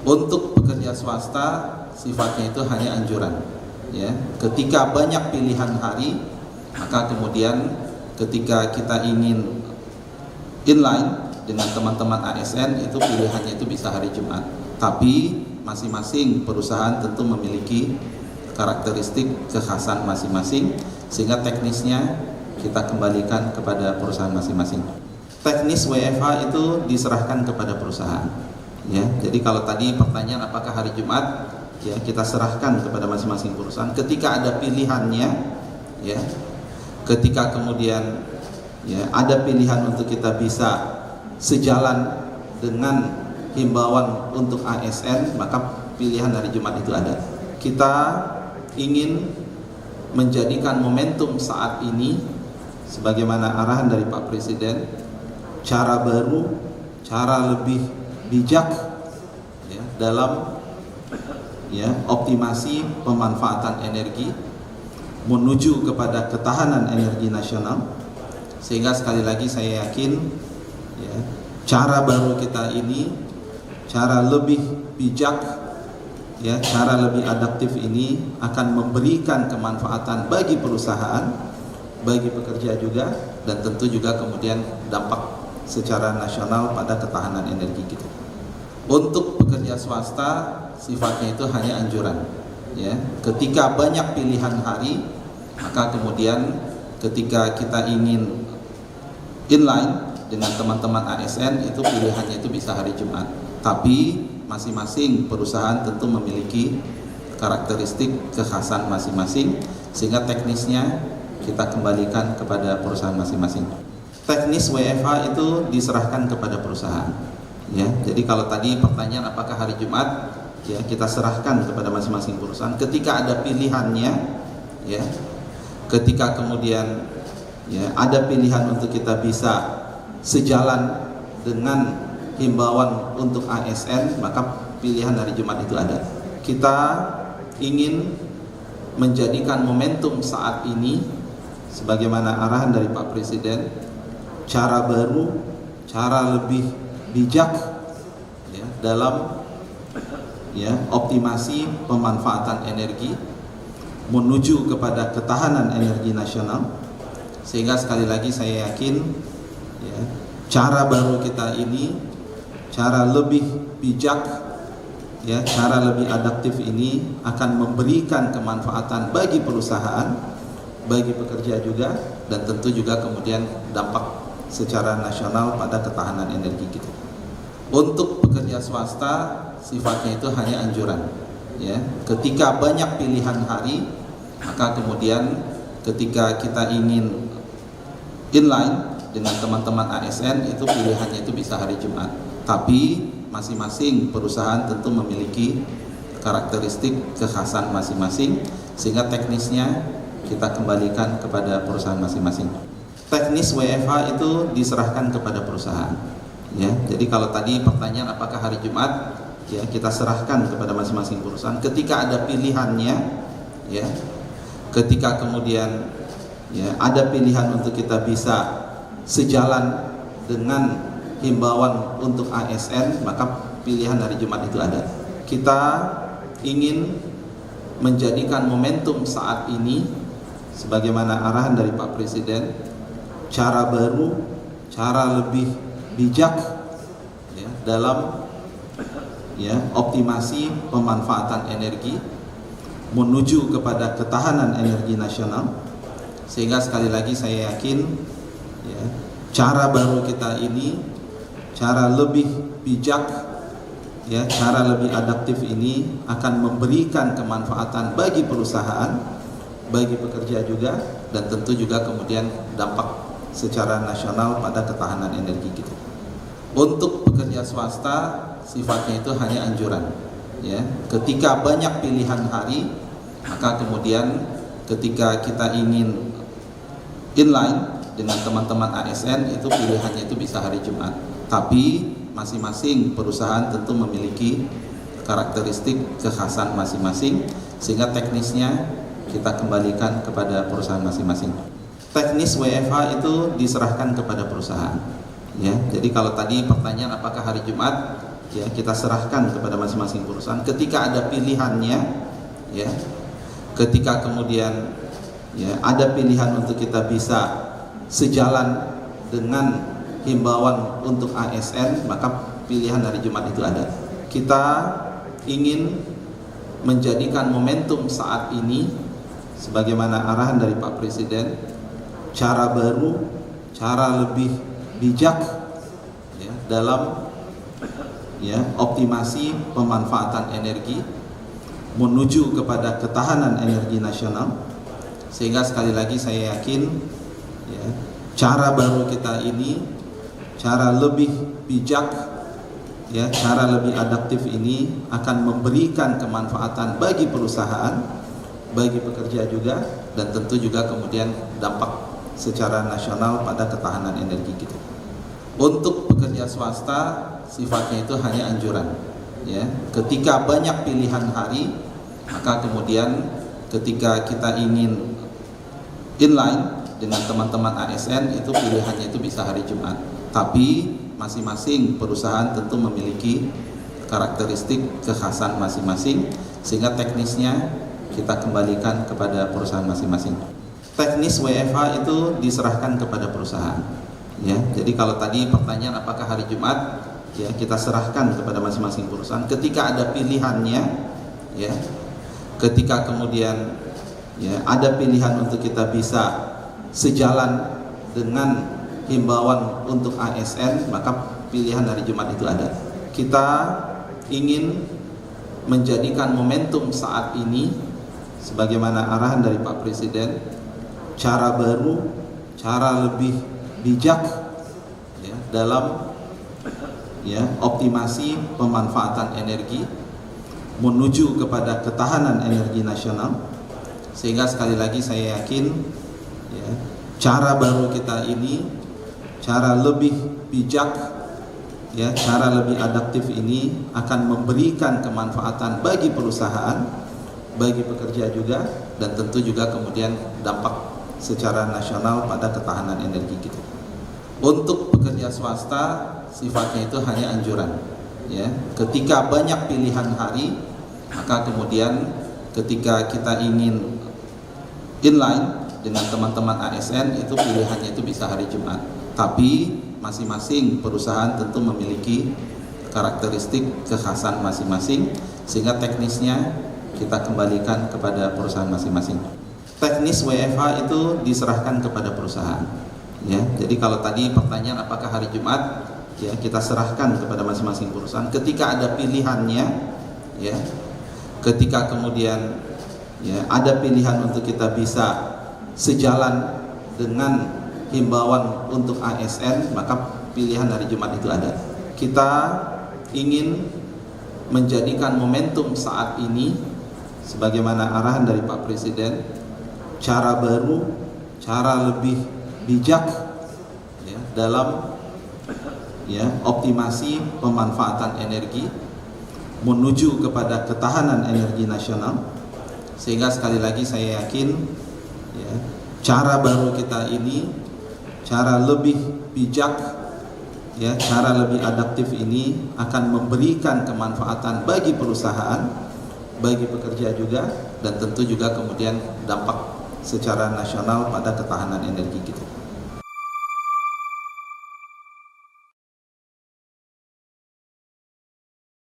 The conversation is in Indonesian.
Untuk pekerja swasta sifatnya itu hanya anjuran, ya. Ketika banyak pilihan hari, maka kemudian ketika kita ingin inline dengan teman-teman ASN, itu pilihannya itu bisa hari Jumat. Tapi masing-masing perusahaan tentu memiliki karakteristik kekhasan masing-masing, sehingga teknisnya kita kembalikan kepada perusahaan masing-masing. Teknis WFH itu diserahkan kepada perusahaan, ya. Jadi kalau tadi pertanyaan apakah hari Jumat, ya, kita serahkan kepada masing-masing perusahaan. Ketika ada pilihannya, ya, ketika kemudian, ya, ada pilihan untuk kita bisa sejalan dengan himbauan untuk ASN, maka pilihan hari Jumat itu ada. Kita ingin menjadikan momentum saat ini sebagaimana arahan dari Pak Presiden, cara baru, cara lebih bijak, ya, dalam, ya, optimasi pemanfaatan energi menuju kepada ketahanan energi nasional. Sehingga sekali lagi saya yakin, ya, cara baru kita ini, cara lebih bijak, ya, cara lebih adaptif ini akan memberikan kemanfaatan bagi perusahaan, bagi pekerja juga, dan tentu juga kemudian dampak secara nasional pada ketahanan energi kita. Untuk pekerja swasta sifatnya itu hanya anjuran, ya. Ketika banyak pilihan hari, maka kemudian ketika kita ingin inline dengan teman-teman ASN, itu pilihannya itu bisa hari Jumat. Tapi masing-masing perusahaan tentu memiliki karakteristik kekhasan masing-masing, sehingga teknisnya kita kembalikan kepada perusahaan masing-masing. Teknis WFH itu diserahkan kepada perusahaan, ya. Jadi kalau tadi pertanyaan apakah hari Jumat, ya, kita serahkan kepada masing-masing perusahaan. Ketika ada pilihannya, ya, ketika kemudian, ya, ada pilihan untuk kita bisa sejalan dengan himbauan untuk ASN, maka pilihan hari Jumat itu ada. Kita ingin menjadikan momentum saat ini sebagaimana arahan dari Pak Presiden, cara baru, cara lebih bijak, ya, dalam, ya, optimasi pemanfaatan energi menuju kepada ketahanan energi nasional. Sehingga sekali lagi saya yakin, ya, cara baru kita ini, cara lebih bijak, ya, cara lebih adaptif ini akan memberikan kemanfaatan bagi perusahaan, bagi pekerja juga, dan tentu juga kemudian dampak secara nasional pada ketahanan energi kita. Untuk pekerja swasta sifatnya itu hanya anjuran, ya. Ketika banyak pilihan hari, maka kemudian ketika kita ingin inline dengan teman-teman ASN, itu pilihannya itu bisa hari Jumat. Tapi masing-masing perusahaan tentu memiliki karakteristik kekhasan masing-masing, sehingga teknisnya kita kembalikan kepada perusahaan masing-masing. Teknis WFH itu diserahkan kepada perusahaan, ya. Jadi kalau tadi pertanyaan apakah hari Jumat, ya, kita serahkan kepada masing-masing perusahaan. Ketika ada pilihannya, ya, ketika kemudian, ya, ada pilihan untuk kita bisa sejalan dengan himbauan untuk ASN, maka pilihan hari Jumat itu ada. Kita ingin menjadikan momentum saat ini sebagaimana arahan dari Pak Presiden, cara baru, cara lebih bijak, ya, dalam, ya, optimasi pemanfaatan energi menuju kepada ketahanan energi nasional. Sehingga sekali lagi saya yakin, ya, cara baru kita ini, cara lebih bijak, ya, cara lebih adaptif ini akan memberikan kemanfaatan bagi perusahaan, bagi pekerja juga, dan tentu juga kemudian dampak secara nasional pada ketahanan energi kita. Untuk pekerja swasta sifatnya itu hanya anjuran, ya. Ketika banyak pilihan hari, maka kemudian ketika kita ingin inline dengan teman-teman ASN, itu pilihannya itu bisa hari Jumat. Tapi masing-masing perusahaan tentu memiliki karakteristik kekhasan masing-masing, sehingga teknisnya kita kembalikan kepada perusahaan masing-masing. Teknis WFH itu diserahkan kepada perusahaan, ya. Jadi kalau tadi pertanyaan apakah hari Jumat, ya kita serahkan kepada masing-masing perusahaan. Ketika ada pilihannya, ya, ketika kemudian ya ada pilihan untuk kita bisa sejalan dengan himbauan untuk ASN, maka pilihan hari Jumat itu ada. Kita ingin menjadikan momentum saat ini sebagaimana arahan dari Pak Presiden, cara baru, cara lebih bijak ya, dalam ya, optimasi pemanfaatan energi menuju kepada ketahanan energi nasional. Sehingga sekali lagi saya yakin ya, cara baru kita ini, cara lebih bijak ya, cara lebih adaptif ini akan memberikan kemanfaatan bagi perusahaan, bagi pekerja juga, dan tentu juga kemudian dampak secara nasional pada ketahanan energi kita. Untuk pekerja swasta sifatnya itu hanya anjuran ya. Ketika banyak pilihan hari, maka kemudian ketika kita ingin inline dengan teman-teman ASN, itu pilihannya itu bisa hari Jumat. Tapi masing-masing perusahaan tentu memiliki karakteristik kekhasan masing-masing, sehingga teknisnya kita kembalikan kepada perusahaan masing-masing. Teknis WFH itu diserahkan kepada perusahaan ya. Jadi kalau tadi pertanyaan apakah hari Jumat, ya kita serahkan kepada masing-masing perusahaan. Ketika ada pilihannya ya, ketika kemudian ya ada pilihan untuk kita bisa sejalan dengan himbauan untuk ASN, maka pilihan hari Jumat itu ada. Kita ingin menjadikan momentum saat ini sebagaimana arahan dari Pak Presiden, cara baru, cara lebih bijak ya, dalam ya, optimasi pemanfaatan energi menuju kepada ketahanan energi nasional. Sehingga sekali lagi saya yakin ya, cara baru kita ini, cara lebih bijak ya, cara lebih adaptif ini akan memberikan kemanfaatan bagi perusahaan, bagi pekerja juga, dan tentu juga kemudian dampak secara nasional pada ketahanan energi kita. Untuk pekerja swasta sifatnya itu hanya anjuran ya. Ketika banyak pilihan hari, maka kemudian ketika kita ingin inline dengan teman-teman ASN, itu pilihannya itu bisa hari Jumat. Tapi masing-masing perusahaan tentu memiliki karakteristik kekhasan masing-masing, sehingga teknisnya kita kembalikan kepada perusahaan masing-masing. Teknis WFH itu diserahkan kepada perusahaan ya. Jadi kalau tadi pertanyaan apakah hari Jumat, ya kita serahkan kepada masing-masing perusahaan. Ketika ada pilihannya ya, ketika kemudian ya ada pilihan untuk kita bisa sejalan dengan himbauan untuk ASN, maka pilihan hari Jumat itu ada. Kita ingin menjadikan momentum saat ini sebagaimana arahan dari Pak Presiden, cara baru, cara lebih bijak ya, dalam ya, optimasi pemanfaatan energi menuju kepada ketahanan energi nasional. Sehingga sekali lagi saya yakin ya, cara baru kita ini, cara lebih bijak ya, cara lebih adaptif ini akan memberikan kemanfaatan bagi perusahaan, bagi pekerja juga, dan tentu juga kemudian dampak secara nasional pada ketahanan energi kita.